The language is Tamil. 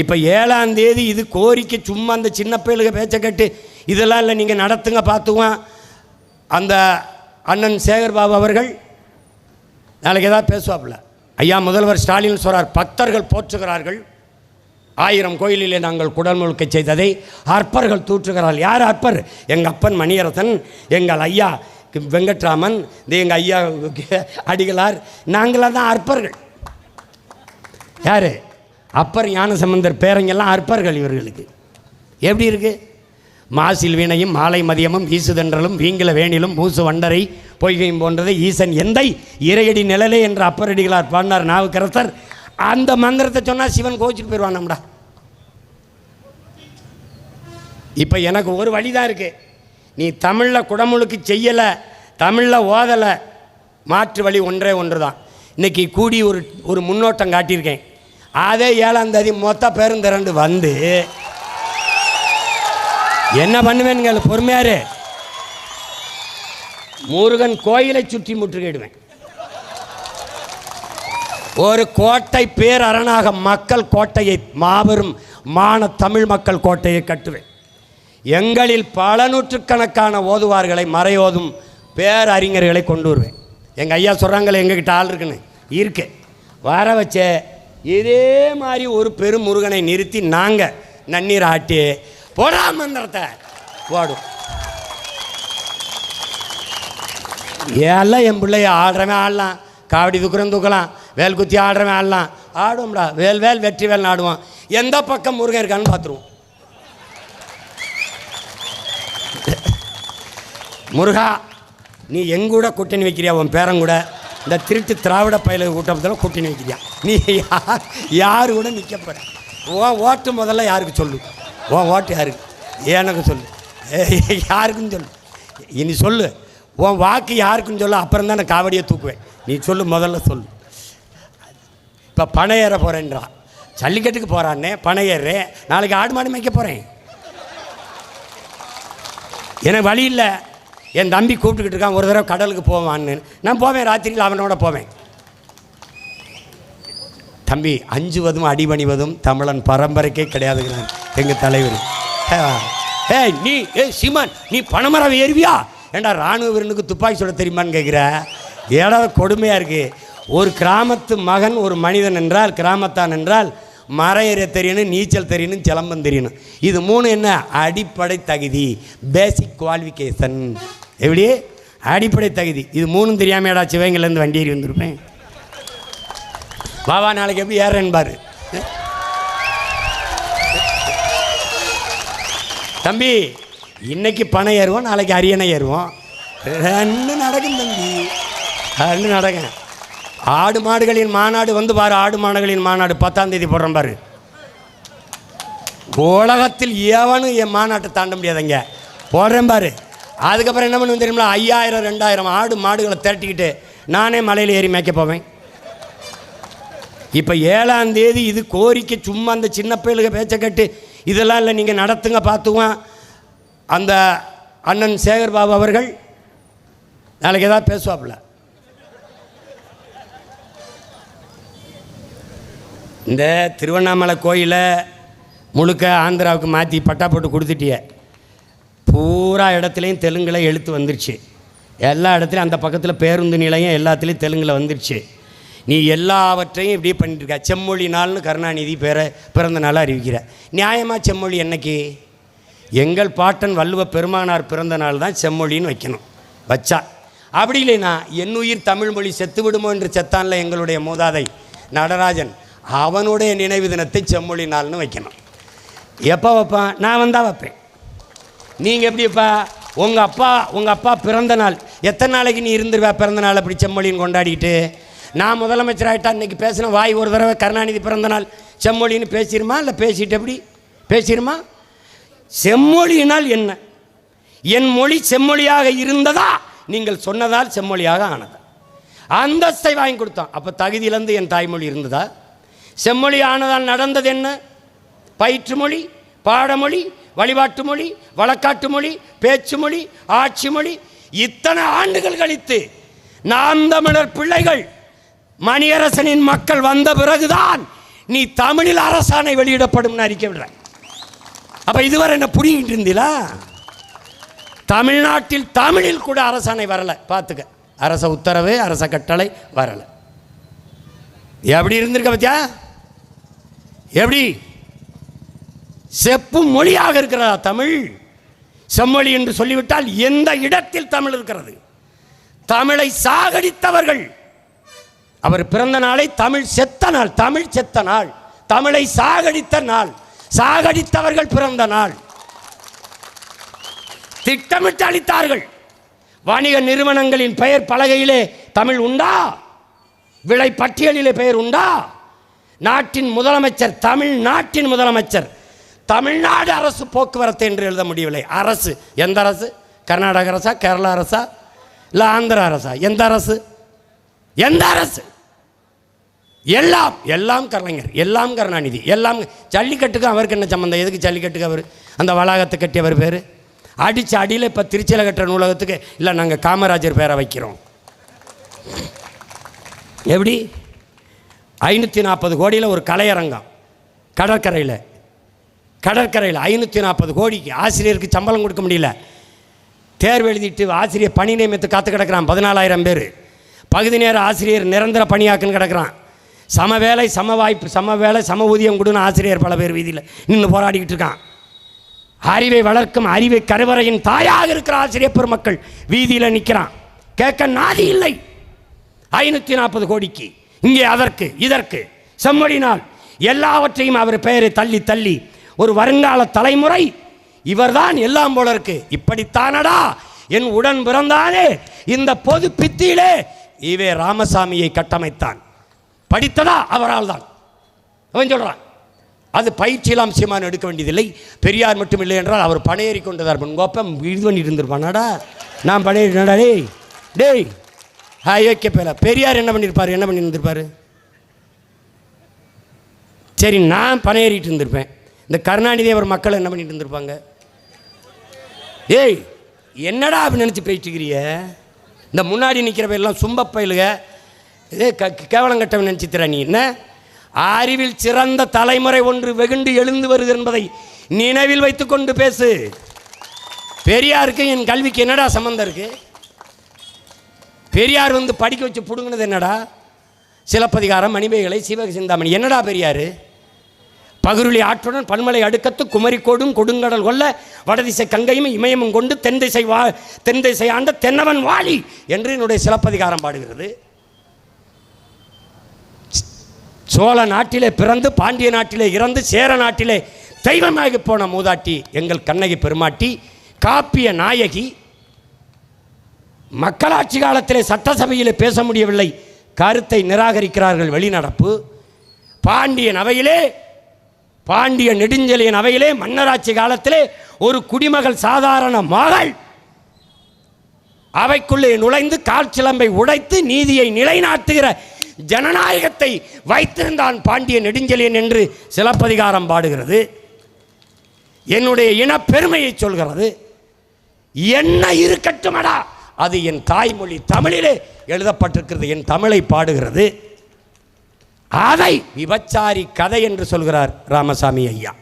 இப்போ 7ஆம் தேதி இது கோரிக்கை சும்மா அந்த சின்ன பயலுக பேச்சை கட்டு இதெல்லாம் இல்லை, நீங்கள் நடத்துங்க பார்த்துக்குவான். அந்த அண்ணன் சேகர் பாபு அவர்கள் நாளைக்கு ஏதாவது பேசுவாப்புல. ஐயா முதல்வர் ஸ்டாலின் சொல்கிறார், பக்தர்கள் போற்றுகிறார்கள், 1000 கோயிலிலே நாங்கள் குடல் முழுக்க செய்ததை அற்பர்கள் தூற்றுகிறார்கள். யார் அற்பர்? எங்கள் அப்பன் மணியரசன், எங்கள் ஐயா வெங்கட்ராமன், எங்கள் ஐயா அடிகளார், நாங்களாம் தான் அற்பர்கள். யார்? அப்பர் ஞானசம்பந்தர் பேரங்கெல்லாம் அற்பர்கள் இவர்களுக்கு. எப்படி இருக்குது? மாசில் வீணையும் மாலை மதியமும் வீசுதன்றலும் வீங்கில வேணிலும் மூசு வண்டரை பொய்கையும் போன்றதை ஈசன் எந்தை இறையடி நிழலே என்ற அப்பரடிகளார் பாடினார் நாவுக்கரசர். அந்த மந்திரத்தை சொன்னால் சிவன் கோச்சிட்டு போயிடுவான் நம்மடா. இப்போ எனக்கு ஒரு வழி தான் இருக்குது, நீ தமிழில் குடமுழுக்கு செய்யலை, தமிழில் ஓதலை, மாற்று வழி ஒன்றே ஒன்று தான். இன்றைக்கி கூடி ஒரு முன்னோட்டம் காட்டியிருக்கேன். அதே 7ஆம் தேதி மொத்த பேரும் திரண்டு வந்து என்ன பண்ணுவேன்னு கேளு, பொறுமையாரு. முருகன் கோயிலை சுற்றி முற்றுகையிடுவேன். ஒரு கோட்டை பேரரணாக மக்கள் கோட்டையை, மாபெரும் மான தமிழ் மக்கள் கோட்டையை கட்டுவேன். எங்களில் பல நூற்றுக்கணக்கான ஓதுவார்களை, மறையோதும் பேரறிஞர்களை கொண்டு வருவேன். எங்கள் ஐயா சொல்கிறாங்களே எங்ககிட்ட ஆள் இருக்குன்னு, இருக்கு வர வச்ச இதே மாதிரி ஒரு பெரும் முருகனை நிறுத்தி நாங்கள் நன்னீர் ஆட்டி போடா மந்திரத்தை போடும். எல்லாம் என் பிள்ளைய ஆடுறவன் ஆடலாம், காவடி தூக்குறவன் தூக்கலாம், வேல் குத்தி ஆடுறவன் ஆடலாம், ஆடுவோம்டா. வேல் வெற்றி வேல் ஆடுவோம். எந்த பக்கம் முருகன் இருக்கான்னு பார்த்துருவோம். முருகா, நீ எங்கூட கூட்டணி வைக்கிறியா? உன் பேரங்கூட இந்த திருட்டு திராவிட பயில கூட்டத்தில் கூட்டணி வைக்கிறியா? நீ யாரு கூட நிற்க போற? உன் ஓட்டு முதல்ல யாருக்கு சொல்லு? உன் ஓட்டு யாருக்கு? எனக்கு சொல்லு. யாருக்குன்னு சொல்லு. இனி சொல்லு, உன் வாக்கு யாருக்குன்னு சொல்லு. அப்புறம் தான் நான் காவடியை தூக்குவேன். நீ சொல்லு, முதல்ல சொல்லு. இப்போ பனை ஏற போகிறேன்றா, ஜல்லிக்கட்டுக்கு போகிறான்னே, பனை ஏறுறேன். நாளைக்கு ஆடு மாடு மேய்க்க போகிறேன். எனக்கு வழி இல்லை. என் தம்பி கூப்பிட்டுக்கிட்டு இருக்கான், ஒரு தடவை கடலுக்கு போவான்னு. நான் போவேன், ராத்திரியில் அவனோட போவேன். தம்பி, அஞ்சுவதும் அடிபணிவதும் தமிழன் பரம்பரைக்கே கிடையாதுங்கிறான் எங்கள் தலைவர். நீ சீமான், நீ பனைமரம் ஏறுவியா? ஏண்டா இராணுவ வீரனுக்கு துப்பாக்கி சுட தெரியுமான்னு கேட்குற? ஏடாவது கொடுமையாக இருக்குது. ஒரு கிராமத்து மகன், ஒரு மனிதன் என்றால், கிராமத்தான் என்றால் மரம் ஏற தெரியணும், நீச்சல் தெரியணும், சிலம்பம் தெரியணும். இது 3 என்ன? அடிப்படை தகுதி, பேசிக் குவாலிஃபிகேஷன். எப்படி? அடிப்படை தகுதி. இது 3 தெரியாமையாடா சிவகங்கையிலேருந்து வண்டி ஏறி வந்திருப்பேன். பாபா நாளைக்கு எப்படி ஏறேன்னு பாரு. தம்பி, இன்னைக்கு பனை ஏறுவோம், நாளைக்கு அரியணை ஏறுவோம். 2 நடக்கும் தம்பி, 2 நடக்கும். ஆடு மாடுகளின் மாநாடு வந்து பாரு. ஆடு மாடுகளின் மாநாடு 10ஆம் தேதி போடுறோம் பாரு. உலகத்தில் எவனும் என் மாநாட்டை தாண்ட முடியாதுங்க. போடுறேன் பாரு. அதுக்கப்புறம் என்ன பண்ணுவேன் தெரியுமா? 5000 2000 ஆடு மாடுகளை திரட்டிக்கிட்டு நானே மலையில் ஏறி மேய்க்க போவேன். இப்போ 7ஆம் தேதி இது கோரிக்கை சும்மா அந்த சின்ன பயலுக பேச்சை கட்டு இதெல்லாம் இல்லை, நீங்கள் நடத்துங்க பார்த்துக்குவான். அந்த அண்ணன் சேகர் பாபு அவர்கள் நாளைக்கு ஏதாவது பேசுவாப்புல. இந்த திருவண்ணாமலை கோயிலை முழுக்க ஆந்திராவுக்கு மாற்றி பட்டா போட்டு கொடுத்துட்டிய. பூரா இடத்துலையும் தெலுங்கில் எழுத்து வந்துருச்சு. எல்லா இடத்துலையும் அந்த பக்கத்தில் பேருந்து நிலையம் எல்லாத்துலேயும் தெலுங்கில் வந்துருச்சு. நீ எல்லாவற்றையும் இப்படியே பண்ணிட்டுருக்க. செம்மொழி நாள்னு கருணாநிதி பிறந்த நாளாக அறிவிக்கிற. நியாயமாக செம்மொழி என்னைக்கு? எங்கள் பாட்டன் வள்ளுவ பெருமானார் பிறந்த நாள் தான் செம்மொழின்னு வைக்கணும். வச்சா அப்படி இல்லைன்னா என் உயிர் தமிழ்மொழி செத்து விடுமோ என்று செத்தான்ல எங்களுடைய மூதாதை நடராஜன், அவனுடைய நினைவு தினத்தை செம்மொழி நாள்னு வைக்கணும். எப்போ வைப்பான்? நான் வந்தால் வைப்பேன். நீங்கள் எப்படிப்பா? உங்கள் அப்பா பிறந்த நாள் எத்தனை நாளைக்கு நீ இருந்துருவா? பிறந்த நாள் அப்படி செம்மொழின்னு கொண்டாடிக்கிட்டு. நான் முதலமைச்சராகிட்டா இன்றைக்கி பேசின வாய் ஒரு தடவை கருணாநிதி பிறந்த நாள் செம்மொழின்னு பேசிடுமா? இல்லை பேசிட்டு எப்படி பேசிடுமா? செம்மொழியினால் என்ன? என் மொழி செம்மொழியாக இருந்ததா? நீங்கள் சொன்னதால் செம்மொழியாக ஆனதா? அந்தஸ்தை வாங்கி கொடுத்தான். அப்போ தகுதியிலேருந்து என் தாய்மொழி இருந்ததா? செம்மொழி ஆனதால் நடந்தது என்ன? பயிற்று மொழி, பாடமொழி, வழிபாட்டு மொழி, வழக்காட்டு மொழி, பேச்சு மொழி, ஆட்சி மொழி. இத்தனை ஆண்டுகள் கழித்து நாம் தமிழர் பிள்ளைகள் மணியரசனின் மக்கள் வந்த பிறகுதான் நீ தமிழில் அரசாணை வெளியிடப்படும் அறிக்கை விடுற. அப்ப இதுவரை என்ன புரிஞ்சிட்டு இருந்தீங்களா? தமிழ்நாட்டில் தமிழில் கூட அரசாணை வரல. பார்த்துக்க, அரச உத்தரவு அரச கட்டளை வரல. எப்படி இருந்திருக்க பத்தியா? எப்படி செப்பு மொழியாக இருக்கிறதா தமிழ்? செம்மொழி என்று சொல்லிவிட்டால் எந்த இடத்தில் தமிழ் இருக்கிறது? தமிழை சாகடித்தவர்கள். அவர் பிறந்த நாளை தமிழ் செத்த நாள், தமிழ் செத்த நாள், தமிழை சாகடித்த நாள், சாகடித்தவர்கள் பிறந்த நாள். திட்டமிட்டு அளித்தார்கள். வணிக நிறுவனங்களின் பெயர் பலகையிலே தமிழ் உண்டா? விலை பட்டியலிலே பெயர் உண்டா? நாட்டின் முதலமைச்சர், தமிழ்நாட்டின் முதலமைச்சர், தமிழ்நாடு அரசு போக்குவரத்து என்று எழுத முடியவில்லை. அரசு எந்த அரசு? கர்நாடக அரசா, கேரளா அரசா, இல்லை ஆந்திர அரசா? எந்த அரசு? எந்த அரசு? எல்லாம் எல்லாம் கலைஞர், எல்லாம் கருணாநிதி, எல்லாம். ஜல்லிக்கட்டுக்கு அவருக்கு என்ன சம்பந்தம்? எதுக்கு ஜல்லிக்கட்டுக்கு அவர் அந்த வளாகத்தை கட்டியவர் பேர்? அடித்து அடியில் இப்போ திருச்சியில் கட்டுற நூலகத்துக்கு இல்லை நாங்கள் காமராஜர் பேரை வைக்கிறோம். எப்படி? 540 கோடியில் ஒரு கலையரங்கம் கடற்கரையில் 540 கோடிக்கு ஆசிரியருக்கு சம்பளம் கொடுக்க முடியல. தேர்வு எழுதிட்டு ஆசிரியர் பணி நியமனத்தை காத்து கிடக்கிறான் 14,000 பேர். பகுதி நேர ஆசிரியர் நிரந்தர பணியாக்குன்னு கிடக்கிறான். சம வேலை சம வாய்ப்பு, சம வேலை சம ஊதியம் கொடுன்னு ஆசிரியர் பல பேர் வீதியில் நின்று போராடிக்கிட்டு இருக்கான். அறிவை வளர்க்கும் அறிவை கருவறையின் தாயாக இருக்கிற ஆசிரியர் பெருமக்கள் வீதியில் நிற்கிறான். கேட்க நாதி இல்லை. 540 கோடிக்கு இங்கே அதற்கு இதற்கு செம்மொழினால் எல்லாவற்றையும் அவர் பெயரை தள்ளி தள்ளி ஒரு வருங்கால தலைமுறை இவர்தான் எல்லாம் போல இருக்கு. இப்படித்தானடா என் உடன் பிறந்தானே இந்த பொது பித்தியிலே இவே ராமசாமியை கட்டமைத்தான். படித்ததா அவரால் தான். அவன் சொல்றான். அது பயிற்சியெல்லாம் சீமான் எடுக்க வேண்டியதில்லை. பெரியார் மட்டும் இல்லை என்றால் அவர் பணையேறி கொண்டதார். கோப்பம் இது பண்ணிட்டு இருந்திருப்பானாடா. நான் பணையேறினடா டேய் டேய் ஓகே பேல. பெரியார் என்ன பண்ணியிருப்பார்? என்ன பண்ணி இருந்திருப்பார்? சரி, நான் பணையேறிட்டு இருந்திருப்பேன். இந்த கருணாநிதி அவர் மக்கள் என்ன பண்ணிட்டு இருந்திருப்பாங்க? ஏய் என்னடா அப்படின்னு நினச்சி பேசிக்கிறிய? இந்த முன்னாடி நிற்கிற பேர்லாம் சும்ப பயிலுக, இதே கேவலங்கட்டவன் நினச்சித்திர. நீ என்ன அறிவில் சிறந்த தலைமுறை ஒன்று வெகுண்டு எழுந்து வருது என்பதை நினைவில் வைத்துக்கொண்டு பேசு. பெரியாருக்கு என் கல்விக்கு என்னடா சம்பந்தம் இருக்கு? பெரியார் வந்து படிக்க வச்சு பிடுங்கினது என்னடா? சிலப்பதிகாரம், மணிமேகலை, சிவக சிந்தாமணி. என்னடா பெரியார்? பகுருளி ஆற்றுடன் பன்மலை அடுக்கத்து குமரிக்கோடும் கொடுங்கடல் கொல்ல வடதிசை கங்கையும் இமயமும் கொண்டு தென் திசை ஆண்ட தென்னவன் வாழி என்று என்னுடைய சிலப்பதிகாரம் பாடுகிறது. சோழ நாட்டிலே பிறந்து பாண்டிய நாட்டிலே இறந்து சேர நாட்டிலே தெய்வமாகி போன மூதாட்டி எங்கள் கண்ணகி பெருமாட்டி, காப்பிய நாயகி. மக்களாட்சி காலத்திலே சட்டசபையிலே பேச முடியவில்லை, கருத்தை நிராகரிக்கிறார்கள், வெளிநடப்பு. பாண்டியன் அவையிலே, பாண்டிய நெடுஞ்செழியன் அவையிலே மன்னராட்சி காலத்திலே ஒரு குடிமகள், சாதாரண மகள் அவைக்குள்ளே நுழைந்து கால் சிலம்பை உடைத்து நீதியை நிலைநாட்டுகிற ஜனநாயகத்தை வைத்திருந்தான் பாண்டிய நெடுஞ்செழியன் என்று சிலப்பதிகாரம் பாடுகிறது. என்னுடைய இன பெருமையை சொல்கிறது. என்ன இருக்கட்டுமடா, அது என் தாய்மொழி தமிழிலே எழுதப்பட்டிருக்கிறது, என் தமிழை பாடுகிறது. அதை விபச்சாரி கதை என்று சொல்கிறார் ராமசாமி ஐயா.